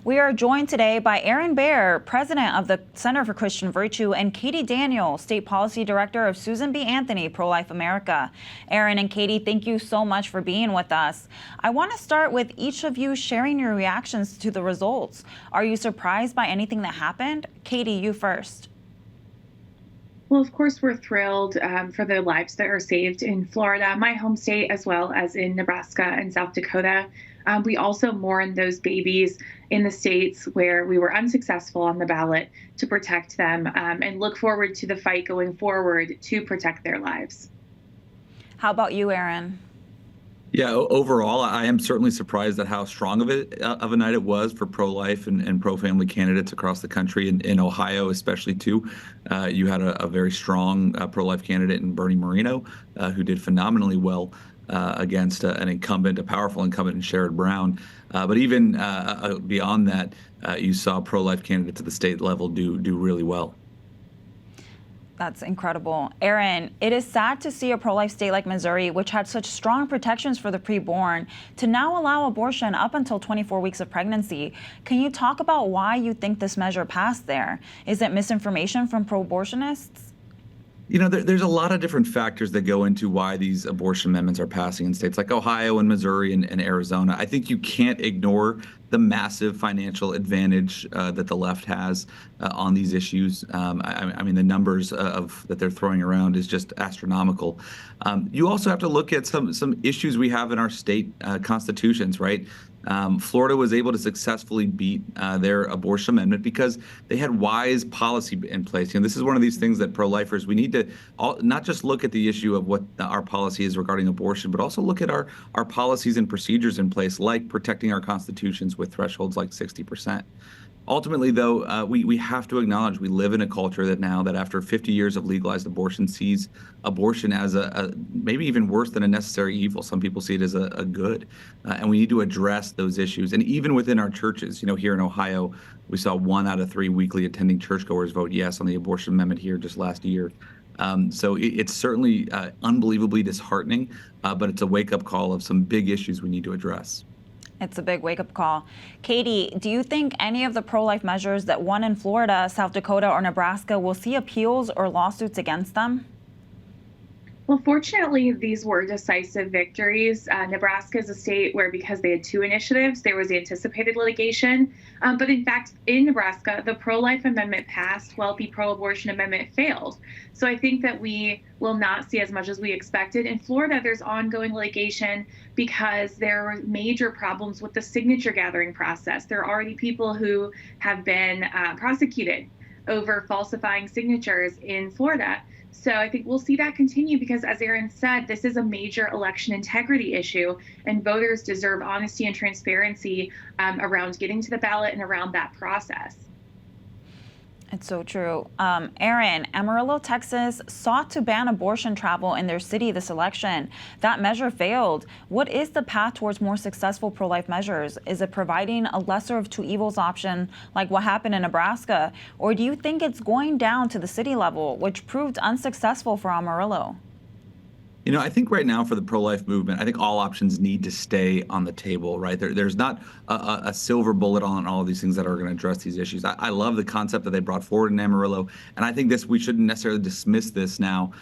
We are joined today by Aaron Baer, president of the Center for Christian Virtue, and Katie Daniel, state policy director of Susan B. Anthony Pro-Life America. Aaron and Katie, thank you so much for being with us. I want to start with each of you sharing your reactions to the results. Are you surprised by anything that happened? Katie, you first. Well, of course, we're thrilled for the lives that are saved in Florida, my home state, as well as in Nebraska and South Dakota. We also mourn those babies in the states where we were unsuccessful on the ballot to protect them, and look forward to the fight going forward to protect their lives. How about you, Aaron? Yeah, overall, I am certainly surprised at how strong of a night it was for pro-life and pro-family candidates across the country, in Ohio especially too. You had a very strong pro-life candidate in Bernie Moreno, who did phenomenally well against an incumbent, a powerful incumbent in Sherrod Brown. But even beyond that, you saw pro-life candidates at the state level do really well. That's incredible. Aaron, it is sad to see a pro-life state like Missouri, which had such strong protections for the preborn, to now allow abortion up until 24 weeks of pregnancy. Can you talk about why you think this measure passed there? Is it misinformation from pro-abortionists? You know, there's a lot of different factors that go into why these abortion amendments are passing in states like Ohio and Missouri and Arizona. I think you can't ignore the massive financial advantage that the left has on these issues. I mean, the numbers that they're throwing around is just astronomical. You also have to look at some issues we have in our state constitutions, right? Florida was able to successfully beat their abortion amendment because they had wise policy in place. You know, this is one of these things that pro-lifers, we need to not just look at the issue of what our policy is regarding abortion, but also look at our policies and procedures in place, like protecting our constitutions with thresholds like 60%. Ultimately, though, we have to acknowledge we live in a culture that now that after 50 years of legalized abortion sees abortion as a maybe even worse than a necessary evil. Some people see it as a good, and we need to address those issues. And even within our churches, you know, here in Ohio, we saw 1 out of 3 weekly attending churchgoers vote yes on the abortion amendment here just last year. So it's certainly unbelievably disheartening, but it's a wake-up call of some big issues we need to address. It's a big wake-up call. Katie, do you think any of the pro-life measures that won in Florida, South Dakota, or Nebraska will see appeals or lawsuits against them? Well, fortunately, these were decisive victories. Nebraska is a state where, because they had 2 initiatives, there was anticipated litigation. But in fact, in Nebraska, the pro-life amendment passed while the pro-abortion amendment failed. So I think that we will not see as much as we expected. In Florida, there's ongoing litigation because there were major problems with the signature gathering process. There are already people who have been prosecuted over falsifying signatures in Florida. So I think we'll see that continue because, as Aaron said, this is a major election integrity issue, and voters deserve honesty and transparency around getting to the ballot and around that process. It's so true. Aaron, Amarillo, Texas sought to ban abortion travel in their city this election. That measure failed. What is the path towards more successful pro-life measures? Is it providing a lesser of 2 evils option like what happened in Nebraska? Or do you think it's going down to the city level, which proved unsuccessful for Amarillo? You know, I think right now for the pro-life movement, I think all options need to stay on the table, right? There's not a silver bullet on all of these things that are going to address these issues. I love the concept that they brought forward in Amarillo, and I think we shouldn't necessarily dismiss this now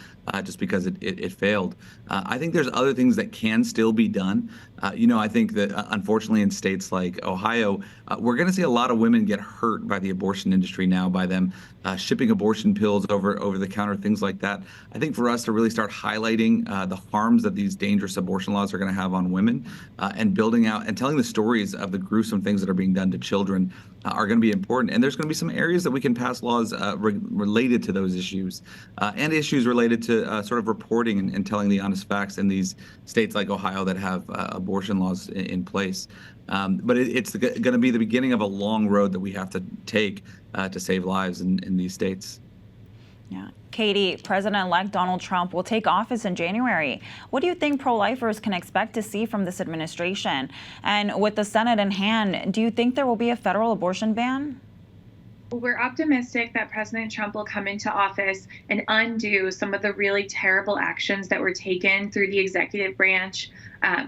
just because it failed. I think there's other things that can still be done. You know, I think that unfortunately in states like Ohio, we're going to see a lot of women get hurt by the abortion industry now, by them shipping abortion pills over the counter, things like that. I think for us to really start highlighting the harms that these dangerous abortion laws are going to have on women, and building out and telling the stories of the gruesome things that are being done to children are going to be important. And there's going to be some areas that we can pass laws related to those issues, and issues related to sort of reporting and telling the honest facts in these states like Ohio that have abortion laws in place. But it's going to be the beginning of a long road that we have to take to save lives in these states. Yeah. Katie, President-elect Donald Trump will take office in January. What do you think pro-lifers can expect to see from this administration? And with the Senate in hand, do you think there will be a federal abortion ban? We're optimistic that President Trump will come into office and undo some of the really terrible actions that were taken through the executive branch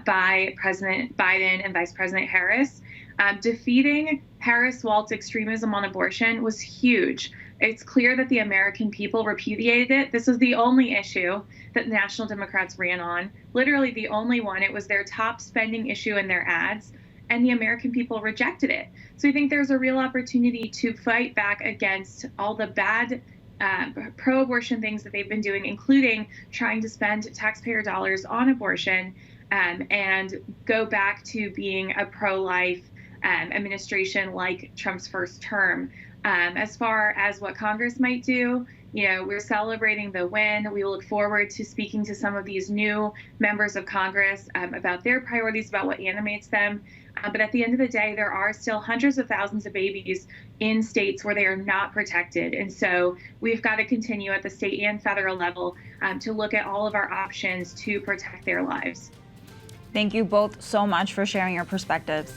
by President Biden and Vice President Harris. Defeating Harris-Walz extremism on abortion was huge. It's clear that the American people repudiated it. This was the only issue that the National Democrats ran on, literally the only one. It was their top spending issue in their ads, and the American people rejected it. So I think there's a real opportunity to fight back against all the bad pro-abortion things that they've been doing, including trying to spend taxpayer dollars on abortion, and go back to being a pro-life administration like Trump's first term. As far as what Congress might do, we're celebrating the win. We look forward to speaking to some of these new members of Congress about their priorities, about what animates them. But at the end of the day, there are still hundreds of thousands of babies in states where they are not protected. And so we've got to continue at the state and federal level to look at all of our options to protect their lives. Thank you both so much for sharing your perspectives.